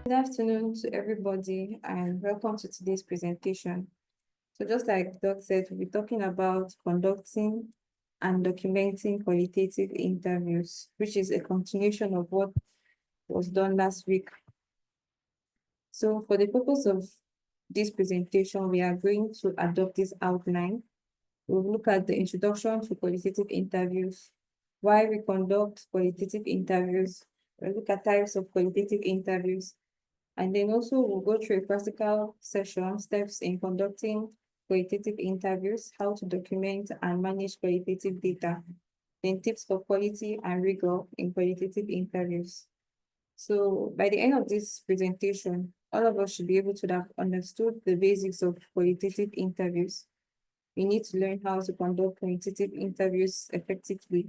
Good afternoon to everybody and welcome to today's presentation. So just like Doc said, we'll be talking about conducting and documenting qualitative interviews, which is a continuation of what was done last week. So for the purpose of this presentation, we are going to adopt this outline. We'll look at the introduction to qualitative interviews, why we conduct qualitative interviews, we'll look at types of qualitative interviews, and then also we'll go through a practical session, steps in conducting qualitative interviews, how to document and manage qualitative data, then tips for quality and rigor in qualitative interviews. So by the end of this presentation, all of us should be able to have understood the basics of qualitative interviews. We need to learn how to conduct qualitative interviews effectively.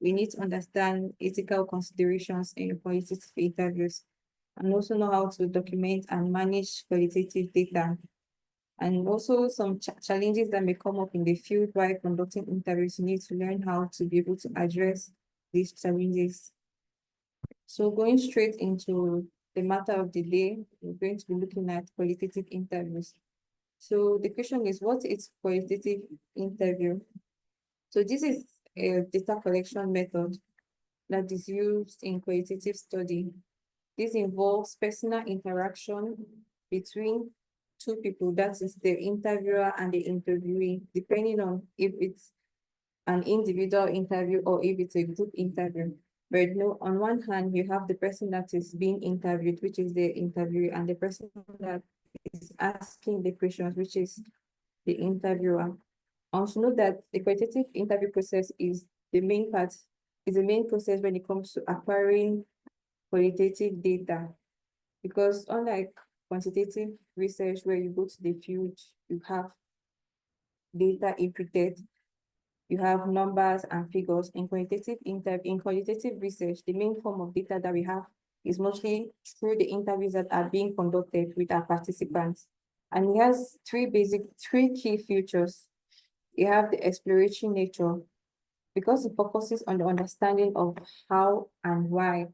We need to understand ethical considerations in qualitative interviews and also know how to document and manage qualitative data. And also some challenges that may come up in the field while conducting interviews. You need to learn how to be able to address these challenges. So going straight into the matter of the day, we're going to be looking at qualitative interviews. So the question is, what is qualitative interview? So this is a data collection method that is used in qualitative study. This involves personal interaction between two people, that is the interviewer and the interviewee, depending on if it's an individual interview or if it's a group interview. But no, on one hand, you have the person that is being interviewed, which is the interviewee, and the person that is asking the questions, which is the interviewer. Also note that the qualitative interview process is the main process when it comes to acquiring qualitative data, because unlike quantitative research where you go to the field, you have data inputted, you have numbers and figures. In qualitative research, the main form of data that we have is mostly through the interviews that are being conducted with our participants. And it has three key features. You have the exploratory nature, because it focuses on the understanding of how and why.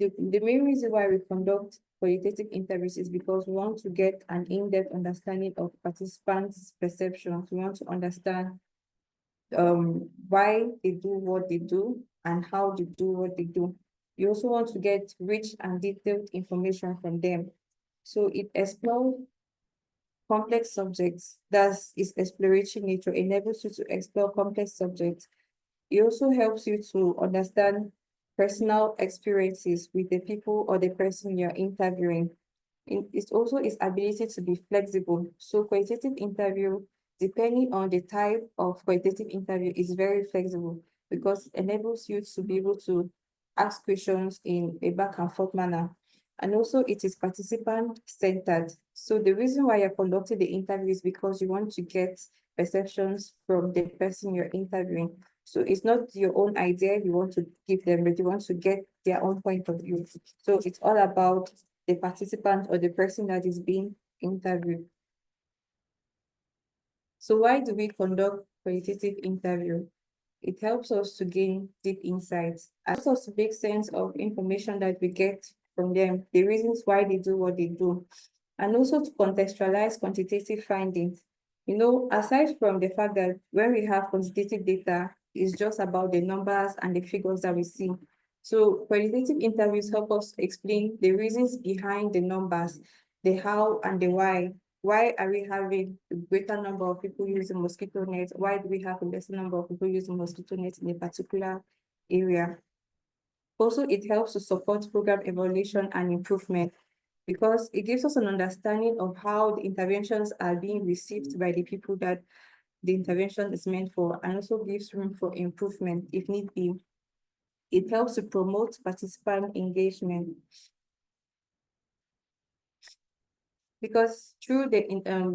The main reason why we conduct qualitative interviews is because we want to get an in-depth understanding of participants' perceptions. We want to understand why they do what they do and how they do what they do. You also want to get rich and detailed information from them. So it explores complex subjects. That's its exploratory nature, enables you to explore complex subjects. It also helps you to understand personal experiences with the people or the person you're interviewing. It's also its ability to be flexible. So qualitative interview, depending on the type of qualitative interview, is very flexible because it enables you to be able to ask questions in a back and forth manner. And also it is participant-centered. So the reason why you're conducting the interview is because you want to get perceptions from the person you're interviewing. So it's not your own idea you want to give them, but you want to get their own point of view. So it's all about the participant or the person that is being interviewed. So why do we conduct qualitative interview? It helps us to gain deep insights. It helps us to make sense of information that we get from them, the reasons why they do what they do, and also to contextualize quantitative findings. You know, aside from the fact that when we have quantitative data, it's just about the numbers and the figures that we see. So qualitative interviews help us explain the reasons behind the numbers, the how and the why. Why are we having a greater number of people using mosquito nets? Why do we have a lesser number of people using mosquito nets in a particular area? Also, it helps to support program evaluation and improvement because it gives us an understanding of how the interventions are being received by the people that the intervention is meant for, and also gives room for improvement if need be. It helps to promote participant engagement because through the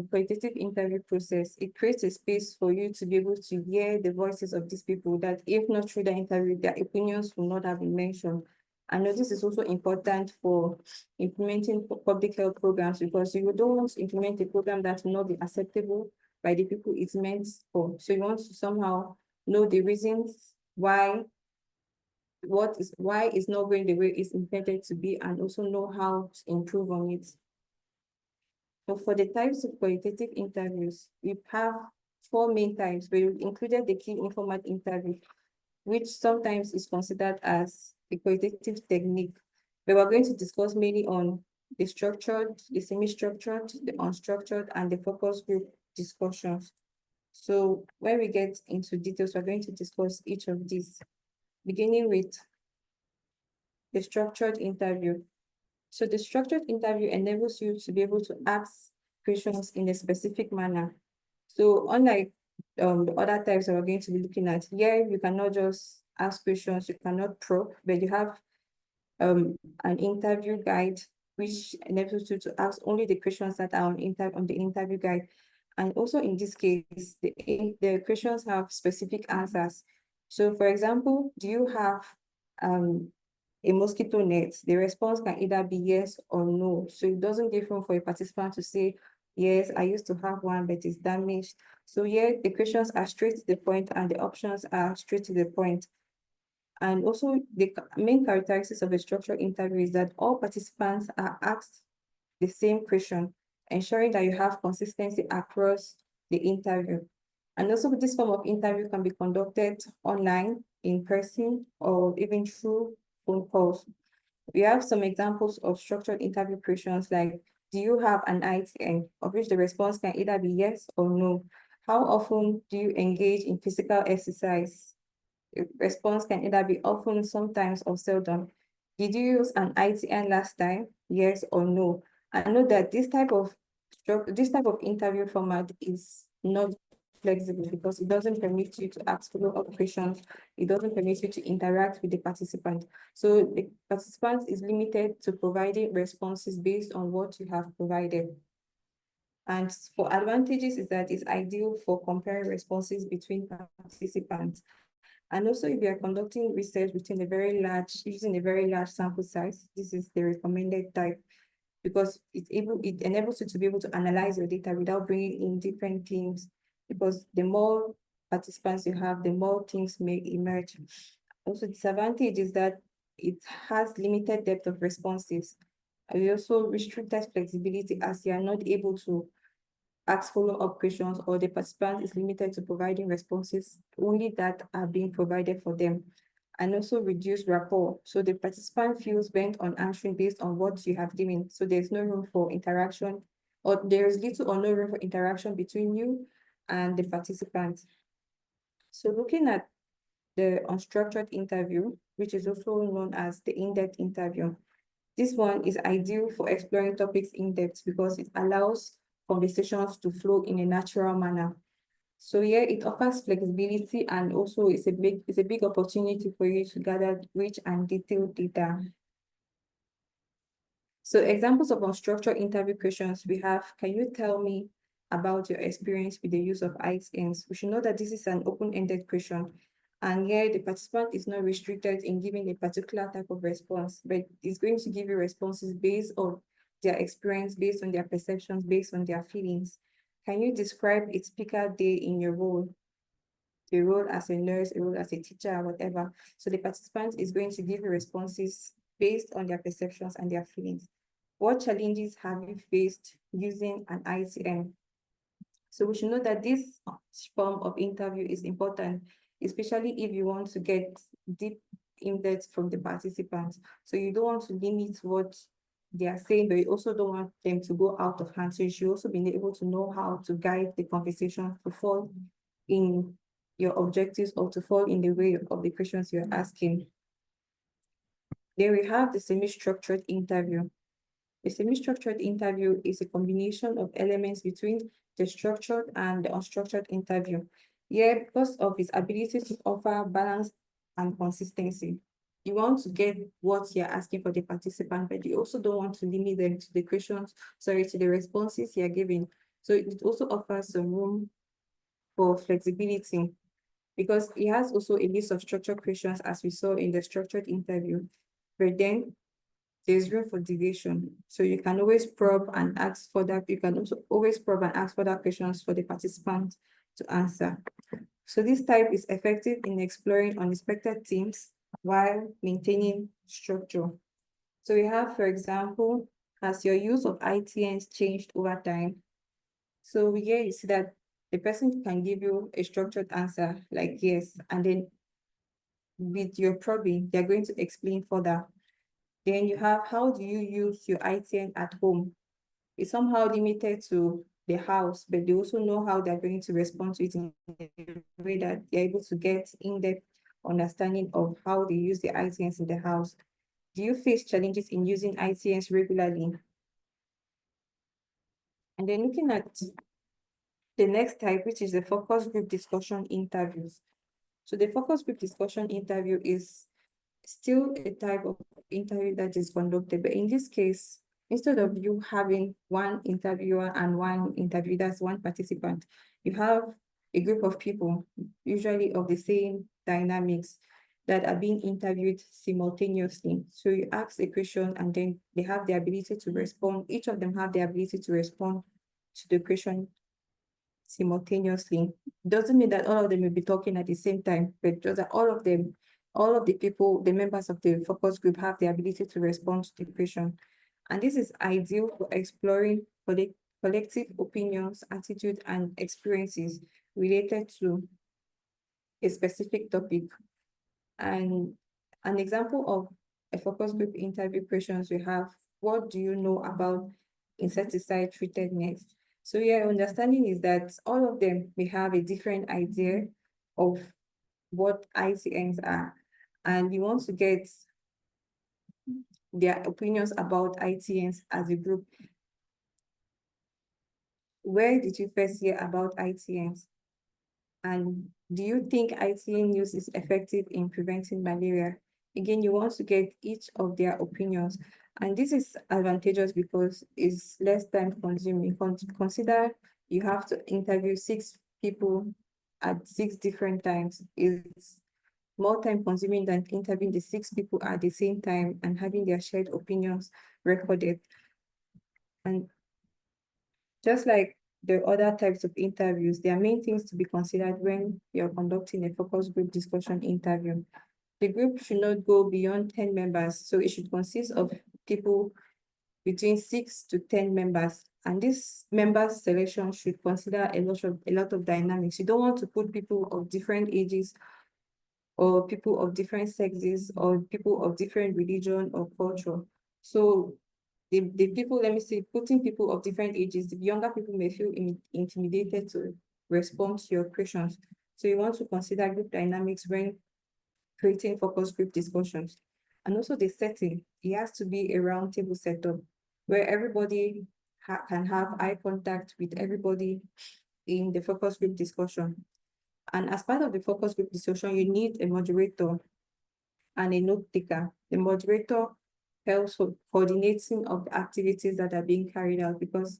qualitative interview process, it creates a space for you to be able to hear the voices of these people that if not through the interview, their opinions will not have been mentioned. I know this is also important for implementing public health programs because you don't want to implement a program that will not be acceptable by the people it's meant for. So you want to somehow know the reasons why why it's not going the way it's intended to be, and also know how to improve on it. So for the types of qualitative interviews, we have four main types. We included the key informant interview, which sometimes is considered as a qualitative technique. But we're going to discuss mainly on the structured, the semi-structured, the unstructured, and the focus group discussions. So when we get into details, we're going to discuss each of these, beginning with the structured interview. So the structured interview enables you to be able to ask questions in a specific manner. So unlike the other types that we're going to be looking at, here you cannot just ask questions, you cannot probe, but you have an interview guide which enables you to ask only the questions that are on the interview guide. And also in this case, the questions have specific answers. So for example, do you have a mosquito net? The response can either be yes or no. So it doesn't give room for a participant to say, yes, I used to have one, but it's damaged. So here the questions are straight to the point and the options are straight to the point. And also the main characteristics of a structured interview is that all participants are asked the same question, ensuring that you have consistency across the interview. And also this form of interview can be conducted online, in person, or even through phone calls. We have some examples of structured interview questions like, do you have an ITN, of which the response can either be yes or no? How often do you engage in physical exercise? The response can either be often, sometimes, or seldom. Did you use an ITN last time? Yes or no? I know that this type of interview format is not flexible because it doesn't permit you to ask follow-up questions. It doesn't permit you to interact with the participant. So the participant is limited to providing responses based on what you have provided. And for advantages is that it's ideal for comparing responses between participants. And also, if you are conducting research using a very large sample size, this is the recommended type because it enables you to be able to analyze your data without bringing in different teams, because the more participants you have, the more things may emerge. Also, disadvantage is that it has limited depth of responses. And we also restricted flexibility as you are not able to ask follow-up questions, or the participant is limited to providing responses only that are being provided for them. And also reduce rapport. So the participant feels bent on answering based on what you have given. So there's no room for interaction, or there is little or no room for interaction between you and the participant. So looking at the unstructured interview, which is also known as the in-depth interview, this one is ideal for exploring topics in depth because it allows conversations to flow in a natural manner. So here it offers flexibility, and also it's a big opportunity for you to gather rich and detailed data. So examples of unstructured interview questions we have, can you tell me about your experience with the use of ITNs? We should know that this is an open-ended question. And here the participant is not restricted in giving a particular type of response, but it's going to give you responses based on their experience, based on their perceptions, based on their feelings. Can you describe a typical day in your role? A role as a nurse, a role as a teacher, whatever. So the participant is going to give you responses based on their perceptions and their feelings. What challenges have you faced using an ITN? So we should know that this form of interview is important, especially if you want to get deep in-depth from the participants. So you don't want to limit what they are saying, but you also don't want them to go out of hand. So you should also be able to know how to guide the conversation to fall in your objectives or to fall in the way of the questions you're asking. Then we have the semi-structured interview. A semi-structured interview is a combination of elements between the structured and the unstructured interview. Here, because of its ability to offer balance and consistency, you want to get what you're asking for the participant, but you also don't want to limit them to the questions, to the responses you're giving. So it also offers some room for flexibility, because it has also a list of structured questions as we saw in the structured interview, but then there's room for deviation. So you can always probe and ask further, you can also always probe and ask further questions for the participant to answer. So this type is effective in exploring unexpected themes while maintaining structure. So we have, for example, has your use of ITNs changed over time? So here you see that the person can give you a structured answer like yes, and then with your probing, they're going to explain further. Then you have, how do you use your ITN at home? It's somehow limited to the house, but they also know how they're going to respond to it in a way that they're able to get in-depth understanding of how they use the ITNs in the house. Do you face challenges in using ITNs regularly? And then looking at the next type, which is the focus group discussion interviews. So the focus group discussion interview is still a type of interview that is conducted, but in this case, instead of you having one interviewer and one interview, that's one participant, you have a group of people, usually of the same dynamics, that are being interviewed simultaneously. So you ask a question and then they have the ability to respond. Each of them have the ability to respond to the question simultaneously. Doesn't mean that all of them will be talking at the same time, but just that all of them, all of the people, the members of the focus group have the ability to respond to the question. And this is ideal for exploring collective opinions, attitude, and experiences related to a specific topic. And an example of a focus group interview questions we have, what do you know about insecticide treatedness? So yeah, understanding is that all of them may have a different idea of what ICNs are. And we want to get their opinions about ITNs as a group. Where did you first hear about ITNs? And do you think ITN use is effective in preventing malaria? Again, you want to get each of their opinions. And this is advantageous because it's less time consuming. Consider you have to interview 6 people at 6 different times. It's more time consuming than interviewing the 6 people at the same time and having their shared opinions recorded. And just like the other types of interviews, there are main things to be considered when you're conducting a focus group discussion interview. The group should not go beyond 10 members, so it should consist of people between 6 to 10 members. And this member selection should consider a lot of dynamics. You don't want to put people of different ages or people of different sexes or people of different religion or culture. So the people, let me say, putting people of different ages, the younger people may feel intimidated to respond to your questions. So you want to consider group dynamics when creating focus group discussions. And also the setting, it has to be a roundtable setup where everybody can have eye contact with everybody in the focus group discussion. And as part of the focus group discussion, you need a moderator and a note taker. The moderator helps for coordinating of the activities that are being carried out because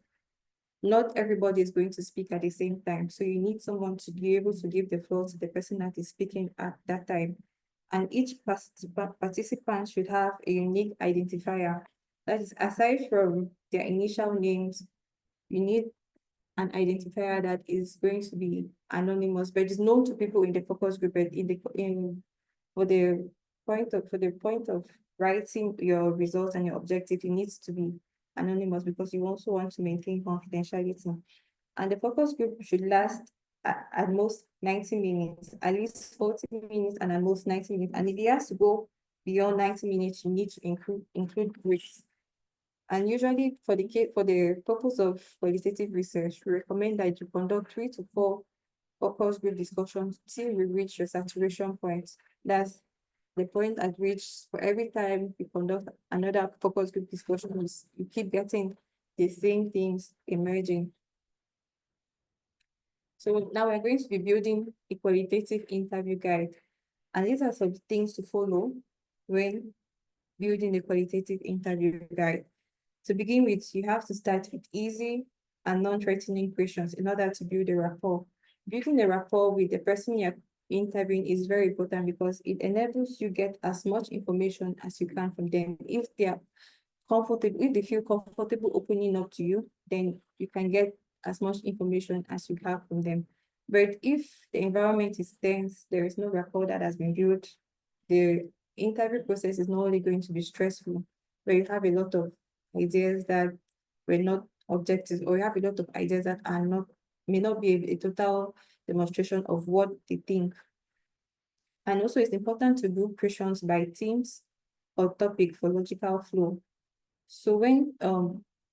not everybody is going to speak at the same time. So you need someone to be able to give the floor to the person that is speaking at that time. And each participant should have a unique identifier. That is, aside from their initial names, you need an identifier that is going to be anonymous, but is known to people in the focus group, but for the point of writing your results and your objective, it needs to be anonymous because you also want to maintain confidentiality. And the focus group should last at most 90 minutes, at least 40 minutes and at most 90 minutes. And if it has to go beyond 90 minutes, you need to include breaks. And usually for the purpose of qualitative research, we recommend that you conduct 3 to 4 focus group discussions till you reach your saturation point. That's the point at which for every time you conduct another focus group discussion, you keep getting the same things emerging. So now we're going to be building a qualitative interview guide. And these are some things to follow when building a qualitative interview guide. To begin with, you have to start with easy and non-threatening questions in order to build a rapport. Building a rapport with the person you're interviewing is very important because it enables you get as much information as you can from them. If they are comfortable, if they feel comfortable opening up to you, then you can get as much information as you have from them. But if the environment is tense, there is no rapport that has been built, the interview process is not only going to be stressful, but you have a lot of ideas that were not objectives, or you have a lot of ideas that are not, may not be a total demonstration of what they think. And also it's important to group questions by themes or topic for logical flow. So when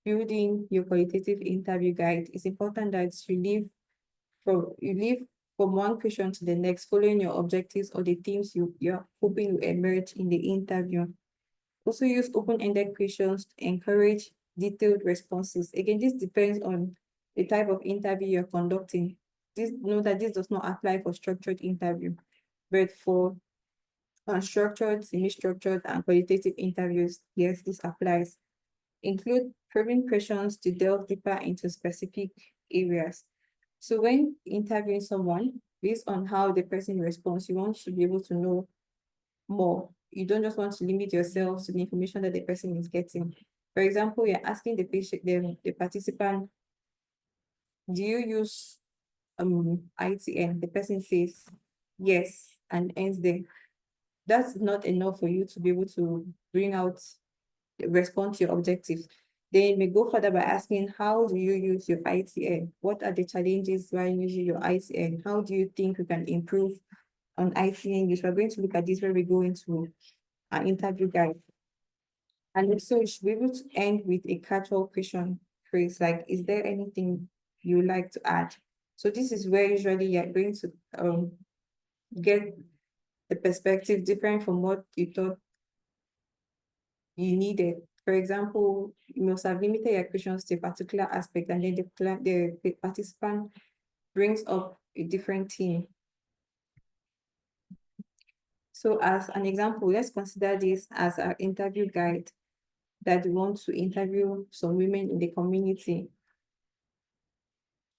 building your qualitative interview guide, it's important that you leave from one question to the next, following your objectives or the themes you're hoping will emerge in the interview. Also use open-ended questions to encourage detailed responses. Again, this depends on the type of interview you're conducting. Know that this does not apply for structured interview, but for unstructured, semi-structured, and qualitative interviews, yes, this applies. Include probing questions to delve deeper into specific areas. So when interviewing someone, based on how the person responds, you want to be able to know more. You don't just want to limit yourself to the information that the person is getting. For example, you're asking the participant, do you use ITN? The person says yes and ends there. That's not enough for you to be able to respond to your objectives. Then you may go further by asking, how do you use your ITN? What are the challenges while using your ITN? How do you think we can improve on ITN use? We're going to look at this when we go into our interview guide. And so you should be able to end with a catch-all question phrase like, is there anything you would like to add? So this is where usually you're going to get the perspective different from what you thought you needed. For example, you must have limited your questions to a particular aspect, and then the participant brings up a different theme. So as an example, let's consider this as our interview guide that we want to interview some women in the community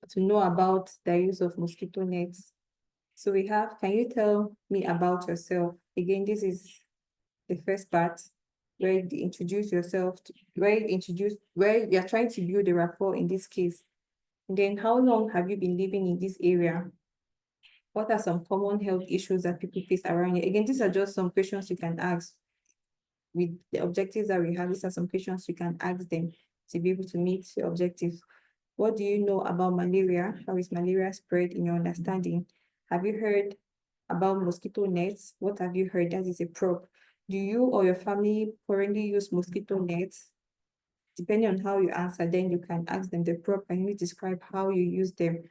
to know about the use of mosquito nets. So we have, can you tell me about yourself? Again, this is the first part where you introduce yourself, where you're trying to build a rapport in this case. And then how long have you been living in this area? What are some common health issues that people face around you? Again, these are just some questions you can ask with the objectives that we have. These are some questions you can ask them to be able to meet your objectives. What do you know about malaria? How is malaria spread in your understanding? Have you heard about mosquito nets? What have you heard? That is a prop. Do you or your family currently use mosquito nets? Depending on how you answer, then you can ask them the prop. Can you describe how you use them?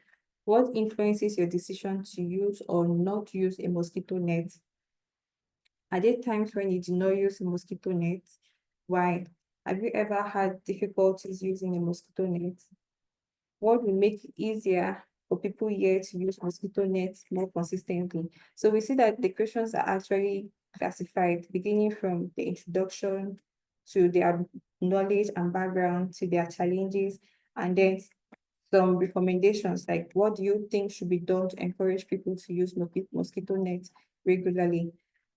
What influences your decision to use or not use a mosquito net? Are there times when you do not use a mosquito net? Why? Have you ever had difficulties using a mosquito net? What will make it easier for people here to use mosquito nets more consistently? So we see that the questions are actually classified, beginning from the introduction to their knowledge and background, to their challenges, and then some recommendations like, what do you think should be done to encourage people to use mosquito nets regularly?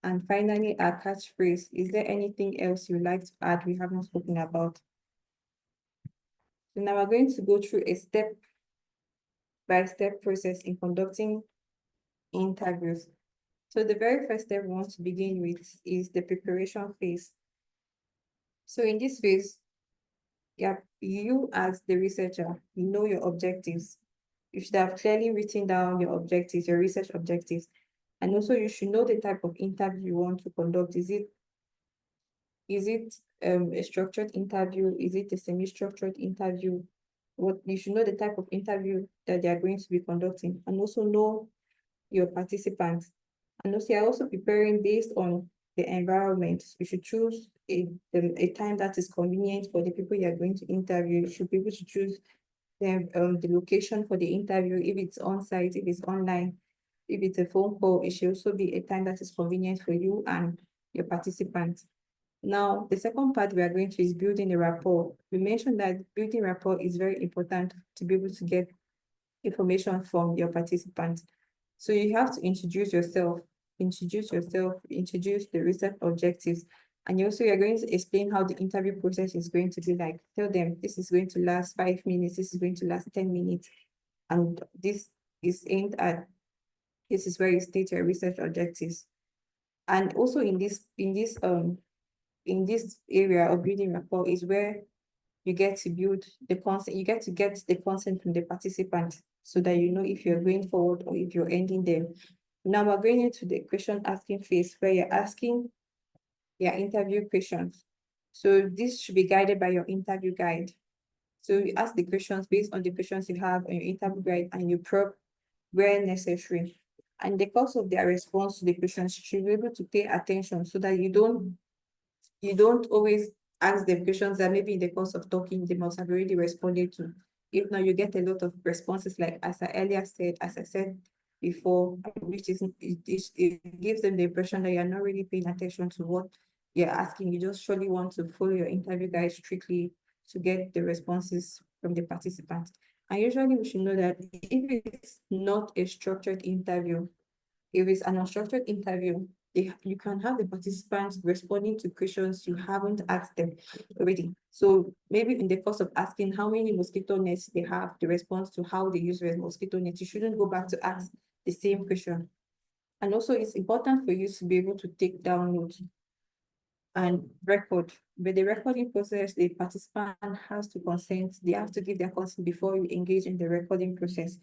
And finally, our catchphrase, is there anything else you'd like to add we haven't spoken about? So now we're going to go through a step-by-step process in conducting interviews. So the very first step we want to begin with is the preparation phase. So in this phase, yeah, you as the researcher, you know your objectives. You should have clearly written down your objectives, your research objectives. And also you should know the type of interview you want to conduct. Is it a structured interview? Is it a semi-structured interview? What you should know the type of interview that they are going to be conducting, and also know your participants. And also you're also preparing based on the environment. You should choose a time that is convenient for the people you are going to interview. You should be able to choose the location for the interview, if it's on-site, if it's online, if it's a phone call, it should also be a time that is convenient for you and your participants. Now, the second part we are going to is building a rapport. We mentioned that building rapport is very important to be able to get information from your participants. So you have to introduce the research objectives, and also you're going to explain how the interview process is going to be like. Tell them this is going to last 5 minutes, this is going to last 10 minutes, and this is where you state your research objectives. And also in this area of building rapport is where you get to build the consent, you get to get the consent from the participant so that you know if you're going forward or if you're ending them. Now we're going into the question asking phase where you're asking your interview questions. So this should be guided by your interview guide. So you ask the questions based on the questions you have on your interview guide and you probe where necessary. And the course of their response to the questions, you should be able to pay attention so that you don't always ask them questions that maybe in the course of talking they must have already responded to. If not, you get a lot of responses like as I said before, which is it gives them the impression that you're not really paying attention to what you're asking. You just surely want to follow your interview guide strictly to get the responses from the participants. And usually we should know that if it's not a structured interview, if it's an unstructured interview, you can have the participants responding to questions you haven't asked them already. So maybe in the course of asking how many mosquito nets they have, the response to how they use the mosquito nets, you shouldn't go back to ask the same question. And also it's important for you to be able to take down notes and record. But the recording process, the participant has to consent. They have to give their consent before you engage in the recording process.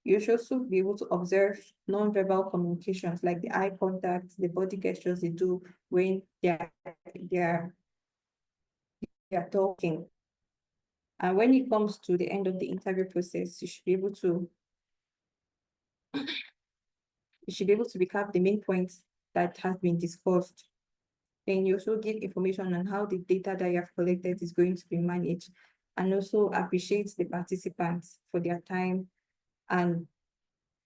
You should also be able to observe non-verbal communications like the eye contact, the body gestures they do when they're they're talking. And when it comes to the end of the interview process, you should be able to recap the main points that have been discussed. Then you also give information on how the data that you have collected is going to be managed, and also appreciate the participants for their time and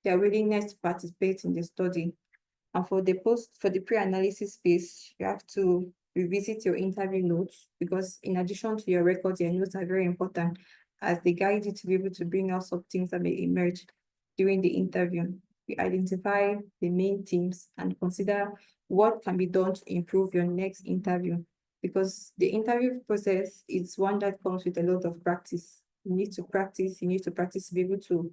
their willingness to participate in the study. And for the pre-analysis phase, you have to revisit your interview notes because in addition to your records, your notes are very important as they guide you to be able to bring out some things that may emerge during the interview. You identify the main themes and consider what can be done to improve your next interview because the interview process is one that comes with a lot of practice. You need to practice to be able to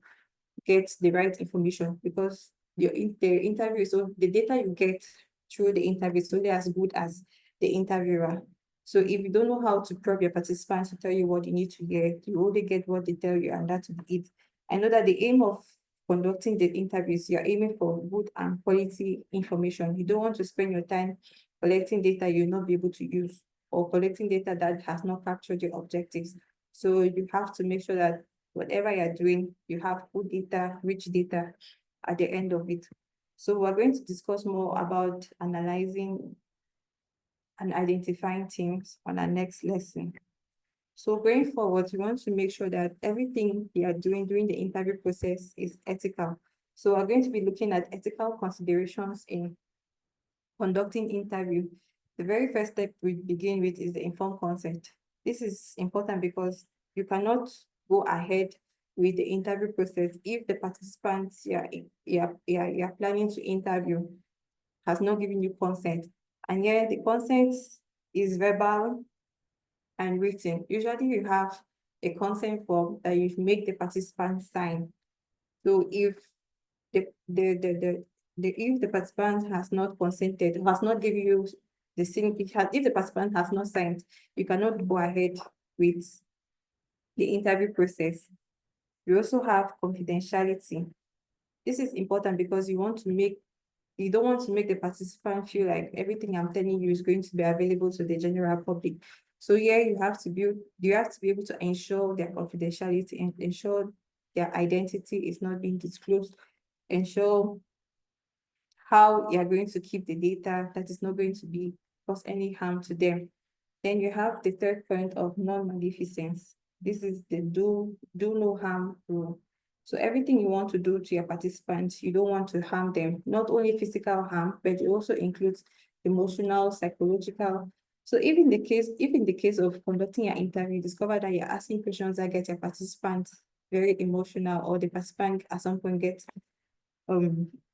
get the right information because the interview, so the data you get through the interview is only as good as the interviewer. So if you don't know how to probe your participants to tell you what you need to get, you only get what they tell you and that will be it. I know that the aim of conducting the interviews, you're aiming for good and quality information. You don't want to spend your time collecting data you'll not be able to use or collecting data that has not captured your objectives. So you have to make sure that whatever you're doing, you have good data, rich data at the end of it. So we're going to discuss more about analyzing and identifying things on our next lesson. So going forward, we want to make sure that everything we are doing during the interview process is ethical. So we're going to be looking at ethical considerations in conducting interview. The very first step we begin with is the informed consent. This is important because you cannot go ahead with the interview process if the participants you're planning to interview has not given you consent. And yet the consent is verbal and written. Usually you have a consent form that you make the participant sign. So if if the participant has not consented, has not given you the signature, if the participant has not signed, you cannot go ahead with the interview process. We also have confidentiality. This is important because you don't want to make the participant feel like everything I'm telling you is going to be available to the general public. So here you have to be able to ensure their confidentiality and ensure their identity is not being disclosed, ensure how you are going to keep the data that is not going to be cause any harm to them. Then you have the third point of non-maleficence. This is the do no harm rule. So everything you want to do to your participants, you don't want to harm them, not only physical harm, but it also includes emotional, psychological. So if in the case of conducting your interview, you discover that you're asking questions that get your participants very emotional, or the participant at some point gets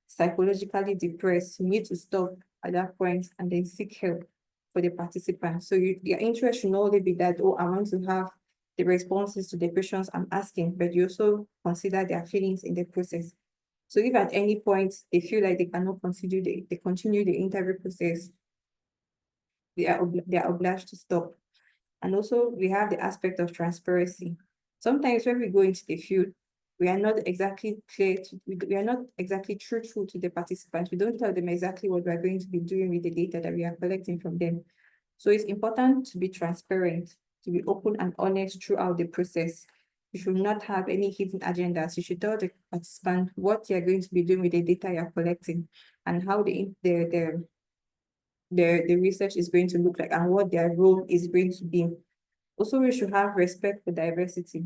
psychologically depressed, you need to stop at that point and then seek help for the participant. So your interest should not only be that, oh, I want to have the responses to the questions I'm asking, but you also consider their feelings in the process. So if at any point they feel like they cannot continue the interview process, they are obliged to stop. And also we have the aspect of transparency. Sometimes when we go into the field, we are not exactly we are not exactly truthful to the participants. We don't tell them exactly what we are going to be doing with the data that we are collecting from them. So it's important to be transparent, to be open and honest throughout the process. You should not have any hidden agendas. You should tell the participant what you're going to be doing with the data you're collecting and how the research is going to look like and what their role is going to be. Also, we should have respect for diversity.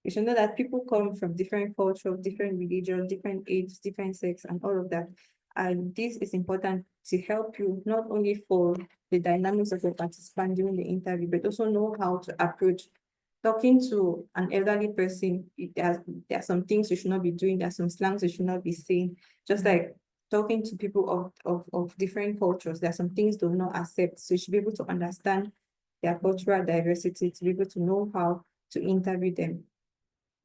We should know that people come from different cultures, different religions, different ages, different sex, and all of that. And this is important to help you not only for the dynamics of your participant during the interview, but also know how to approach talking to an elderly person. There are some things you should not be doing. There are some slangs you should not be saying. Just like talking to people of different cultures, there are some things they will not accept. So you should be able to understand their cultural diversity, to be able to know how to interview them.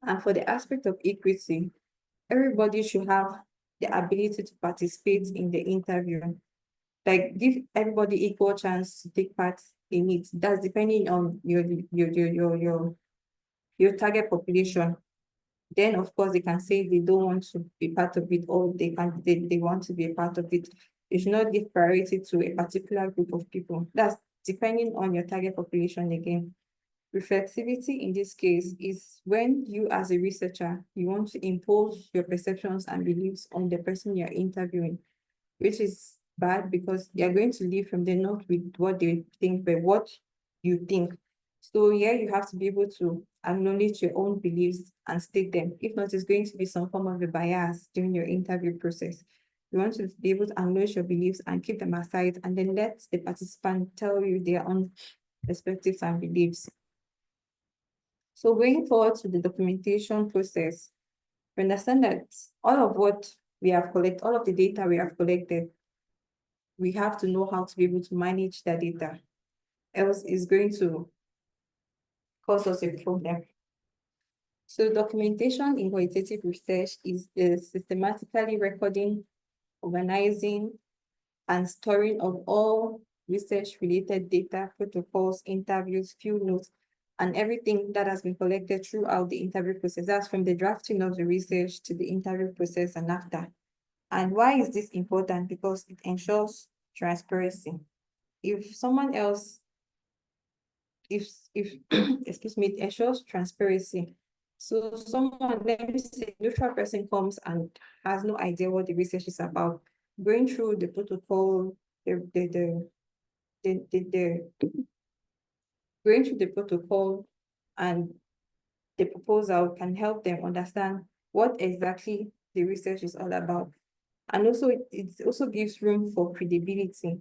And for the aspect of equity, everybody should have the ability to participate in the interview. Like give everybody equal chance to take part in it. That's depending on your target population. Then of course they can say they don't want to be part of it, or they want to be a part of it. You should not give priority to a particular group of people. That's depending on your target population again. Reflexivity in this case is when you as a researcher, you want to impose your perceptions and beliefs on the person you're interviewing, which is bad because you're going to leave from there not with what they think, but what you think. So yeah, you have to be able to acknowledge your own beliefs and state them. If not, it's going to be some form of a bias during your interview process. You want to be able to acknowledge your beliefs and keep them aside, and then let the participant tell you their own perspectives and beliefs. So going forward to the documentation process, we understand that all of what we have collected, all of the data we have collected, we have to know how to be able to manage that data. Else it's going to cause us a problem. So documentation in qualitative research is the systematically recording, organizing, and storing of all research-related data, protocols, interviews, field notes, and everything that has been collected throughout the interview process. That's from the drafting of the research to the interview process and after. And why is this important? Because it ensures transparency. If someone else, if excuse me, it ensures transparency. So someone, let me say, neutral person comes and has no idea what the research is about, going through the protocol, the going through the protocol and the proposal can help them understand what exactly the research is all about. And also it also gives room for credibility,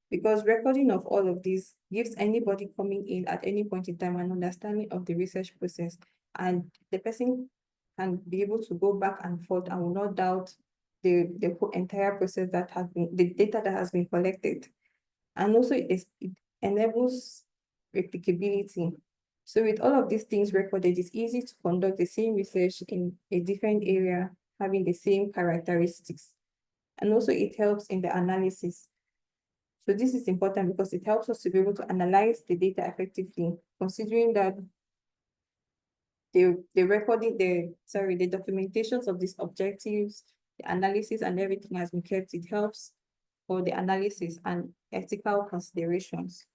because recording of all of this gives anybody coming in at any point in time an understanding of the research process, and the person can be able to go back and forth and will not doubt the whole entire process that has been, the data that has been collected. And also it enables replicability. So with all of these things recorded, it's easy to conduct the same research in a different area, having the same characteristics. And also it helps in the analysis. So this is important because it helps us to be able to analyze the data effectively, considering that the recording, the documentations of these objectives, the analysis and everything has been kept. It helps for the analysis and ethical considerations.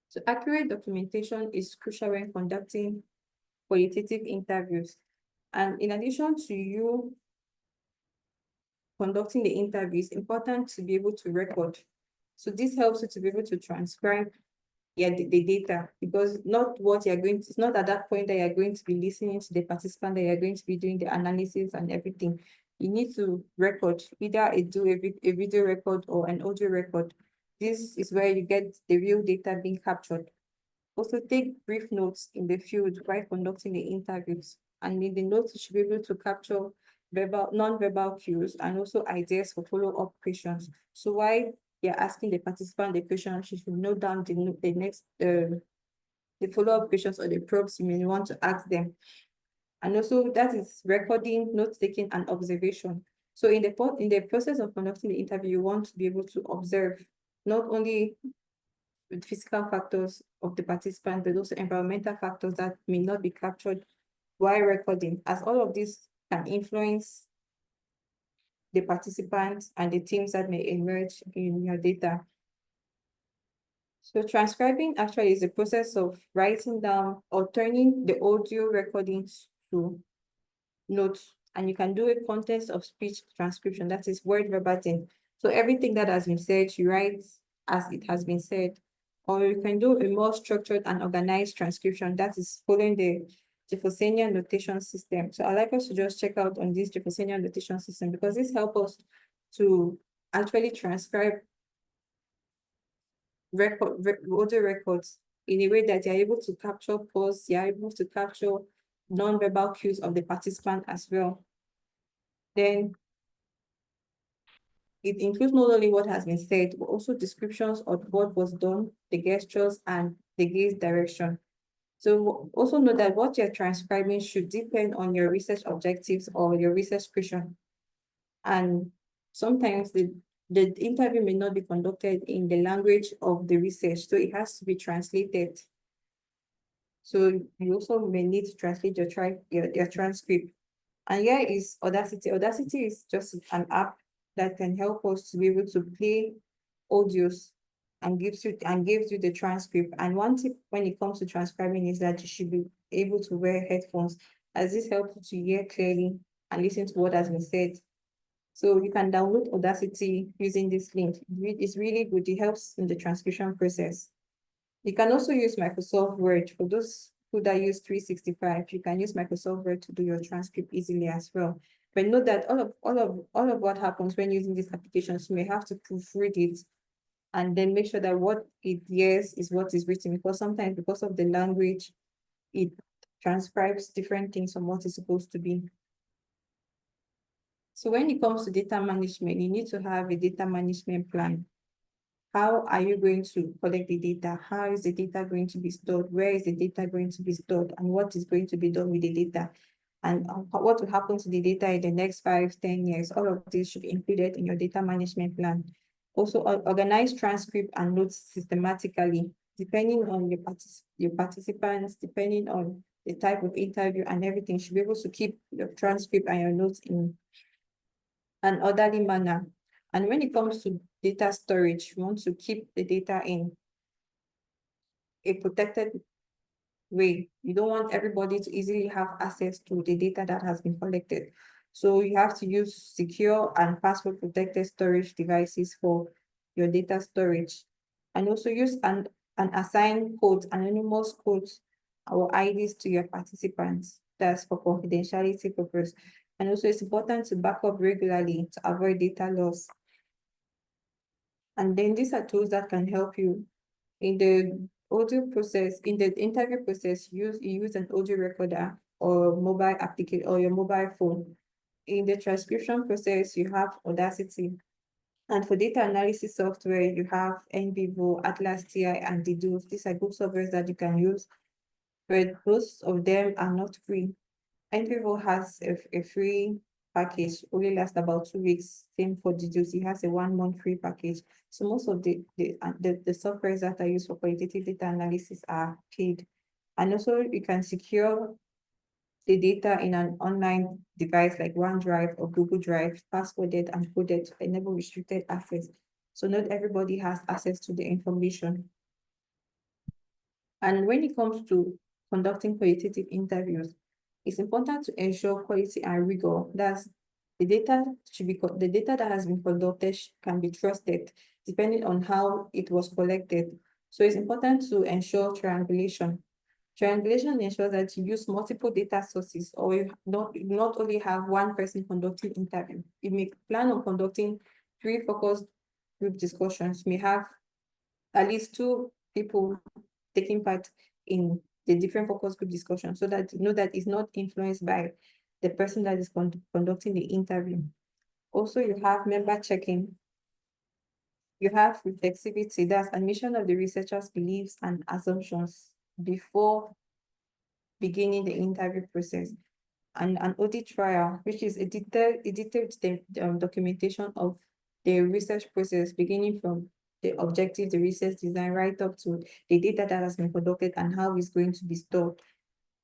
So accurate documentation is crucial when conducting qualitative interviews. And in addition to you conducting the interview, it's important to be able to record. So this helps you to be able to transcribe the data, because not what you're going to, it's not at that point that you're going to be listening to the participant, that you're going to be doing the analysis and everything. You need to record, either a video record or an audio record. This is where you get the real data being captured. Also take brief notes in the field while conducting the interviews. And in the notes, you should be able to capture non-verbal cues and also ideas for follow-up questions. So while you're asking the participant the question, she should note down the follow-up questions or the probes you may want to ask them. And also that is recording, note taking, and observation. So in the process of conducting the interview, you want to be able to observe not only the physical factors of the participant, but also environmental factors that may not be captured while recording, as all of this can influence the participants and the themes that may emerge in your data. So transcribing actually is the process of writing down or turning the audio recordings to notes, and you can do a contest of speech transcription, that is word verbatim. So everything that has been said, you write as it has been said, or you can do a more structured and organized transcription, that is following the Jeffersonian notation system. So I'd like us to just check out on this Jeffersonian notation system, because this helps us to actually transcribe audio records in a way that you're able to capture pause, you're able to capture non-verbal cues of the participant as well. Then it includes not only what has been said, but also descriptions of what was done, the gestures, and the gaze direction. So also know that what you're transcribing should depend on your research objectives or your research question. And sometimes the interview may not be conducted in the language of the research, so it has to be translated. So you also may need to translate your transcript. And here is Audacity. Audacity is just an app that can help us to be able to play audios and gives you the transcript. And one tip when it comes to transcribing is that you should be able to wear headphones, as this helps you to hear clearly and listen to what has been said. So you can download Audacity using this link. It's really good. It helps in the transcription process. You can also use Microsoft Word. For those who that use 365, you can use Microsoft Word to do your transcript easily as well. But note that all of what happens when using these applications, you may have to proofread it and then make sure that what it hears is what is written, because sometimes because of the language, it transcribes different things from what it's supposed to be. So when it comes to data management, you need to have a data management plan. How are you going to collect the data? How is the data going to be stored? Where is the data going to be stored? And what is going to be done with the data? And what will happen to the data in the next 5, 10 years? All of this should be included in your data management plan. Also, organize transcript and notes systematically, depending on your participants, depending on the type of interview and everything. You should be able to keep your transcript and your notes in an orderly manner. And when it comes to data storage, you want to keep the data in a protected way. You don't want everybody to easily have access to the data that has been collected. So you have to use secure and password protected storage devices for your data storage. And also use and assign codes, anonymous codes or IDs to your participants. That's for confidentiality purpose. And also it's important to back up regularly to avoid data loss. And then these are tools that can help you in the audio process, in the interview process. You use an audio recorder or mobile application or your mobile phone. In the transcription process, you have Audacity. And for data analysis software, you have NVivo, Atlas TI, and Deduce. These are good softwares that you can use, but most of them are not free. NVivo has a free package, only lasts about 2 weeks. Same for Deduce, it has a 1 month free package. So most of the softwares that are used for qualitative data analysis are paid. And also you can secure the data in an online device like OneDrive or Google Drive, passworded and coded to enable restricted access. So not everybody has access to the information. And when it comes to conducting qualitative interviews, it's important to ensure quality and rigor. That's the data the data that has been conducted can be trusted depending on how it was collected. So it's important to ensure triangulation. Triangulation ensures that you use multiple data sources, or you not only have one person conducting interview. You may plan on conducting 3 focus group discussions. You may have at least 2 people taking part in the different focus group discussions, so that you know that it's not influenced by the person that is conducting the interview. Also, you have member checking. You have reflexivity, that's admission of the researcher's beliefs and assumptions before beginning the interview process. and an audit trial, which is a detailed documentation of the research process, beginning from the objective, the research design, right up to the data that has been conducted and how it's going to be stored.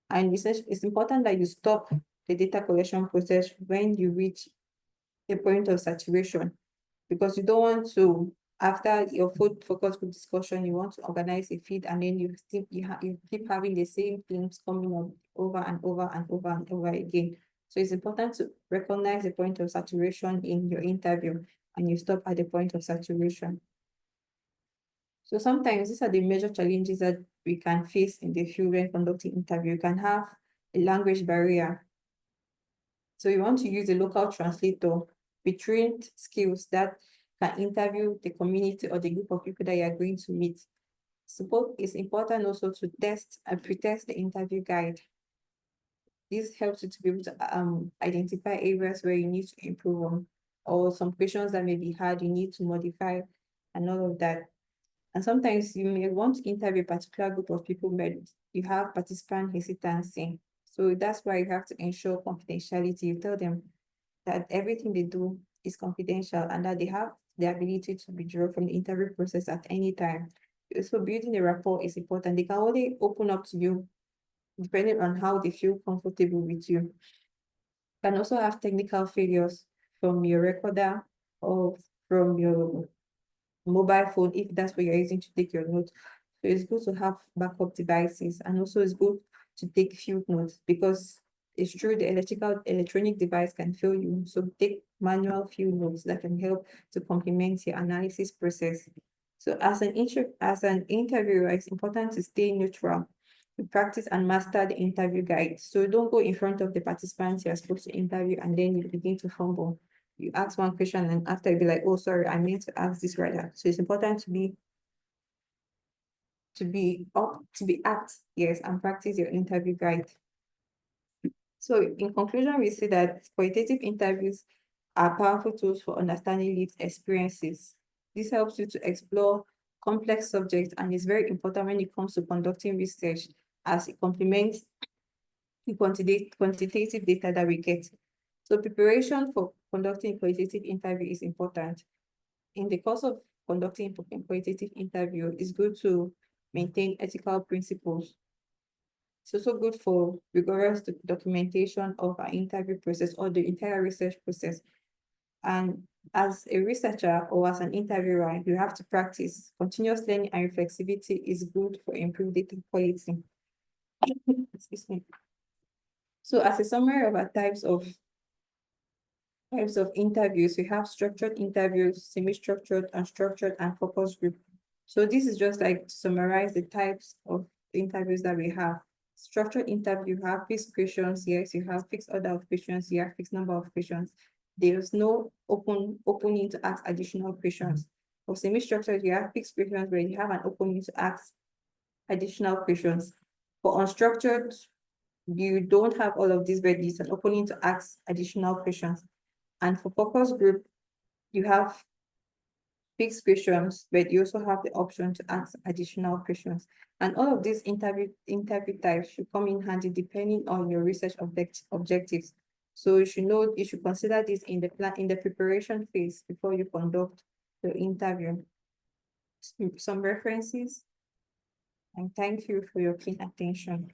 And research, it's important that you stop the data collection process when you reach a point of saturation, because you don't want to, after your focus group discussion, you want to organize a feed, and then you keep having the same things coming up over and over and over and over again. So it's important to recognize the point of saturation in your interview, and you stop at the point of saturation. So sometimes these are the major challenges that we can face in the field when conducting interview. You can have a language barrier. So you want to use a local translator with trained skills that can interview the community or the group of people that you are going to meet. So it's important also to test and pre-test the interview guide. This helps you to be able to identify areas where you need to improve on, or some questions that may be hard, you need to modify, and all of that. And sometimes you may want to interview a particular group of people, but you have participant hesitancy. So that's why you have to ensure confidentiality. You tell them that everything they do is confidential and that they have the ability to withdraw from the interview process at any time. So building a rapport is important. They can only open up to you depending on how they feel comfortable with you. You can also have technical failures from your recorder or from your mobile phone if that's what you're using to take your notes. So it's good to have backup devices, and also it's good to take field notes, because it's true the electronic device can fail you. So take manual field notes that can help to complement your analysis process. So as an interviewer, it's important to stay neutral, to practice and master the interview guide. So don't go in front of the participants you're supposed to interview and then you begin to fumble. You ask one question and after you be like, oh, sorry, I meant to ask this right now. So it's important to be apt, yes, and practice your interview guide. So in conclusion, we see that qualitative interviews are powerful tools for understanding lived experiences. This helps you to explore complex subjects and is very important when it comes to conducting research, as it complements the quantitative data that we get. So preparation for conducting a qualitative interview is important. In the course of conducting a qualitative interview, it's good to maintain ethical principles. It's also good for rigorous documentation of our interview process or the entire research process. And as a researcher or as an interviewer, you have to practice. Continuous learning and reflexivity is good for improved data quality. Excuse me. So as a summary of our types of interviews, we have structured interviews, semi-structured, unstructured, and focus group. So this is just like to summarize the types of interviews that we have. Structured interview, you have fixed questions, yes, you have fixed order of questions, you have fixed number of questions. There's no opening to ask additional questions. For semi-structured, you have fixed questions where you have an opening to ask additional questions. For unstructured, you don't have all of these, but there's an opening to ask additional questions. And for focus group, you have fixed questions, but you also have the option to ask additional questions. And all of these interview types should come in handy depending on your research objectives. So you should consider this in the preparation phase before you conduct the interview. Some references, and thank you for your keen attention.